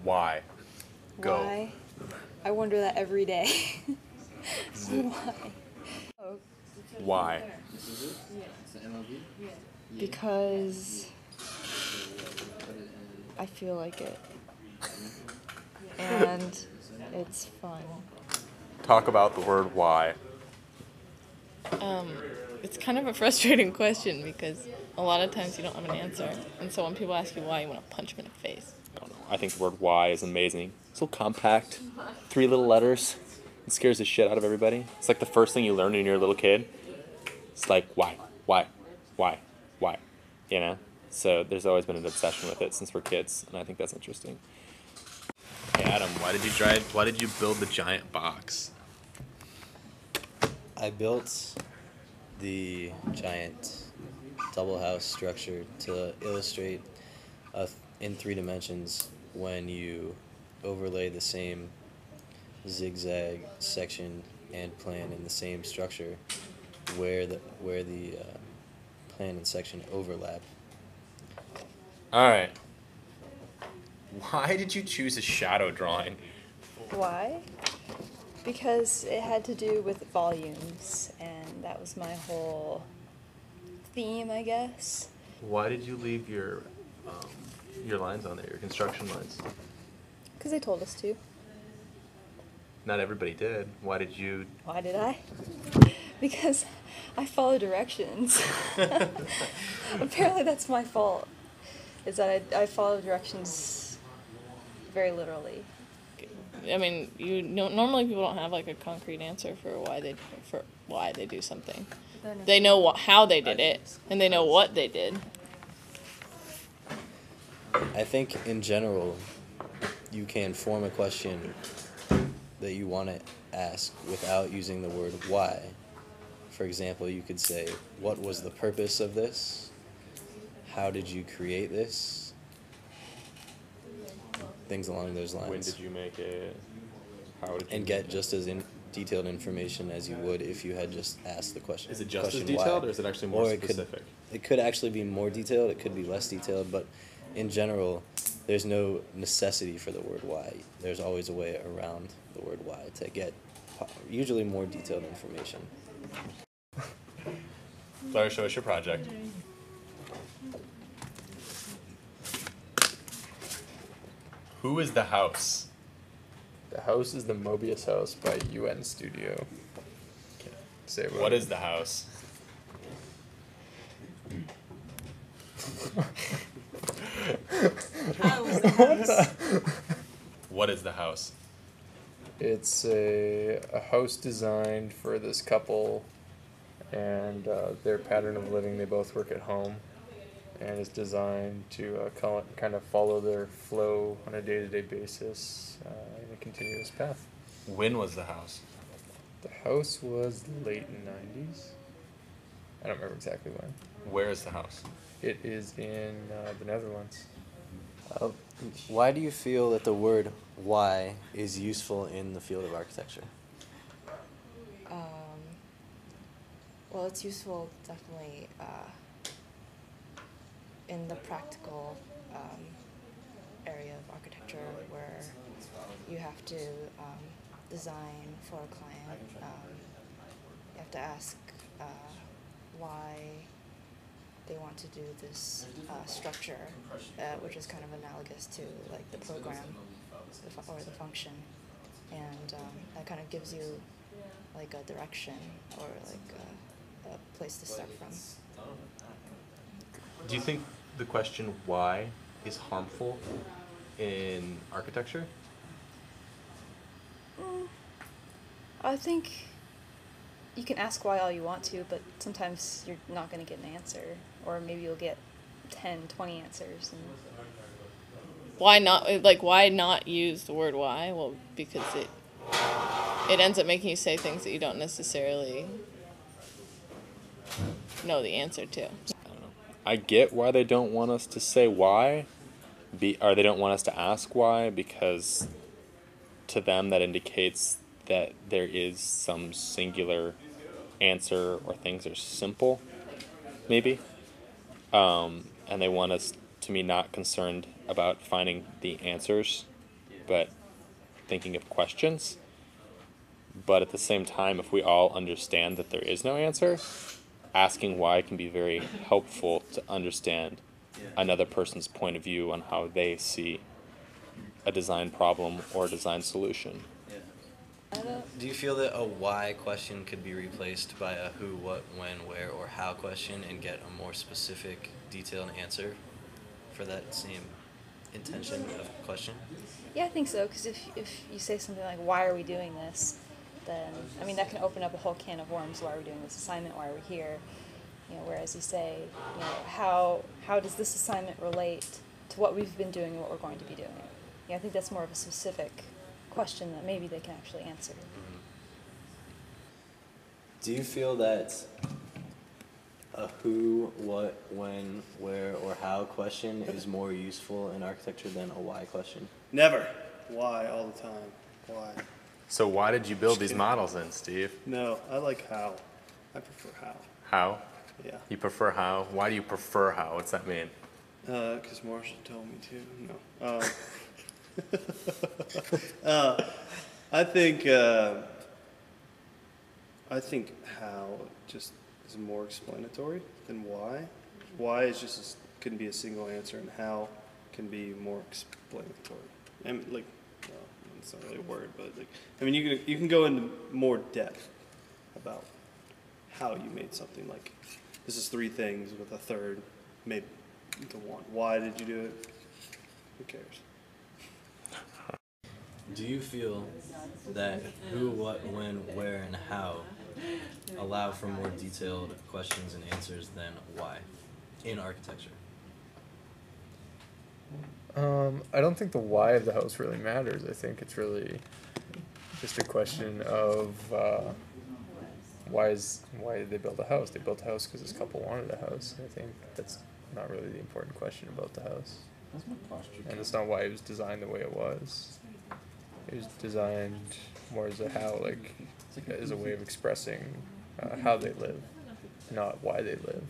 Why? Go. Why? I wonder that every day. Why? Why? Because I feel like it. And it's fun. Talk about the word why. It's kind of a frustrating question because a lot of times you don't have an answer. And so when people ask you why, you want to punch them in the face. I don't know. I think the word why is amazing. It's so compact. 3 little letters. It scares the shit out of everybody. It's like the first thing you learn when you're a little kid. It's like why? You know? So there's always been an obsession with it since we're kids, and I think that's interesting. Hey Adam, why did you build the giant box? I built the giant double house structure to illustrate in 3 dimensions when you overlay the same zigzag section and plan in the same structure where the plan and section overlap. Alright. Why did you choose a shadow drawing? Why? Because it had to do with volumes, and that was my whole theme, I guess. Why did you leave your lines on there, your construction lines? Because they told us to. Not everybody did. Why did you? Why did I? Because I follow directions. Apparently that's my fault. Is that I follow directions very literally. I mean, normally people don't have like a concrete answer for why they do something. They know how they did it, and they know what they did. I think in general, you can form a question that you want to ask without using the word why. For example, you could say, what was the purpose of this? How did you create this? Things along those lines. When did you make it? How did you And get just as detailed information as you would if you had just asked the question. Is it just as question detailed, why. or is it actually more It specific? It could actually be more detailed, it could be less detailed, but in general, there's no necessity for the word why. There's always a way around the word why to get usually more detailed information. Blair, show us your project. Who is the house? The house is the Mobius House by UN Studio. Say What is the house? What is the house? It's a house designed for this couple and their pattern of living. They both work at home, and it's designed to kind of follow their flow on a day-to-day basis in a continuous path. When was the house? The house was late 90s. I don't remember exactly when. Where is the house? It is in the Netherlands. Why do you feel that the word why is useful in the field of architecture? Well, it's useful definitely in the practical area of architecture where you have to design for a client. You have to ask why they want to do this structure, which is kind of analogous to like the program or the function, and that kind of gives you like a direction or like a place to start from. Do you think the question why is harmful in architecture? I think you can ask why all you want to, but sometimes you're not going to get an answer, or maybe you'll get 10, 20 answers. And Why not use the word why? Well, because it ends up making you say things that you don't necessarily know the answer to. I get why they don't want us to say why, or they don't want us to ask why, because to them that indicates that there is some singular answer or things are simple, maybe. And they want us to be not concerned about finding the answers but thinking of questions. But at the same time, if we all understand that there is no answer, asking why can be very helpful to understand another person's point of view on how they see a design problem or a design solution. Do you feel that a why question could be replaced by a who, what, when, where, or how question and get a more specific, detailed answer for that same intention of question? Yeah, I think so, because if you say something like, why are we doing this, then, I mean, that can open up a whole can of worms. Why are we doing this assignment? Why are we here? Whereas you say, how does this assignment relate to what we've been doing and what we're going to be doing? I think that's more of a specific question that maybe they can actually answer. Mm-hmm. Do you feel that a who, what, when, where, or how question is more useful in architecture than a why question? Never. Why all the time? Why? So why did you build these models then, Steve? No, I like how. I prefer how. How? Yeah. You prefer how? Why do you prefer how? What's that mean? Because Marshall told me to. No. I think how just is more explanatory than why. Why is just can be a single answer, and how can be more explanatory. And like, well, it's not really a word, but like, I mean, you can go into more depth about how you made something. Like, this is 3 things with a third made into 1. Why did you do it? Who cares? Do you feel that who, what, when, where, and how allow for more detailed questions and answers than why in architecture? I don't think the why of the house really matters. I think it's really just a question of why did they build a house? They built a house because this couple wanted a house. I think that's not really the important question about the house. And it's not why it was designed the way it was. It was designed more as a how, like as a way of expressing how they live, not why they live.